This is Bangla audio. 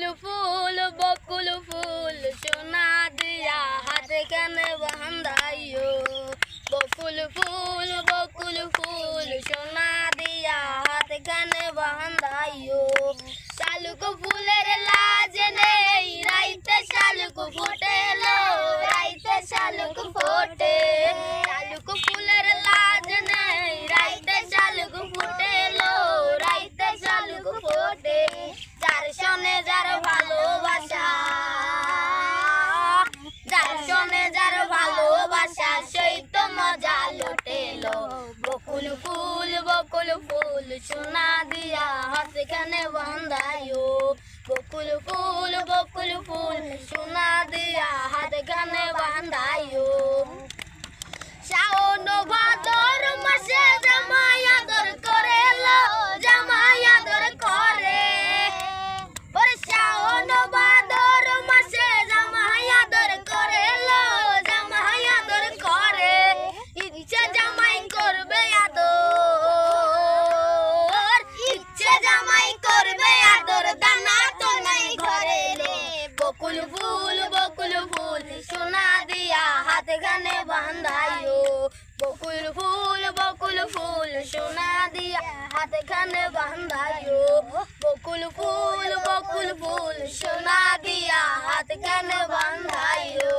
बकुल फूल सोना दिया हाथ कने बंधाइयो। बकुल फूल सोना दिया हाथ कने बंधाइयो। शालुक फूलेर लाज नेই রাইতে শালুক ফোটে লো রাইতে শালুক ফোটে। শালুক ফুলের লাজ নেই রাইতে শালুক ফোটে লো রাইতে শালুক ফোটে। যার সনে যার ভালোবাসা যার সনে যার ভালোবাসা সেই তো মজা লুটেলো। বকুল ফুল সোনা দিয়া হাত কানে বাঁধাইও। বকুল ফুল সোনা দিয়া হাত কানে বাঁধাইও। শাওন ভাদর মাসে জামাই আদর করে লো জামাই আদর করে। ওরে শাওন ভাদর মাসে জামাই আদর করে লো জামাই আদর করে। ইচ্ছে জামাই করবে আদর ইচ্ছে জামাই করবে আদর দানা তো নাই ঘরে রে। বকুল ফুল সোনা দিয়া হাত গানে বাঁধাইও। বকুল ফুল সোনা দিয়া হাত গানে বাঁধাইও। বকুল ফুল সোনা দিয়া হাত গানে বাঁধাইও।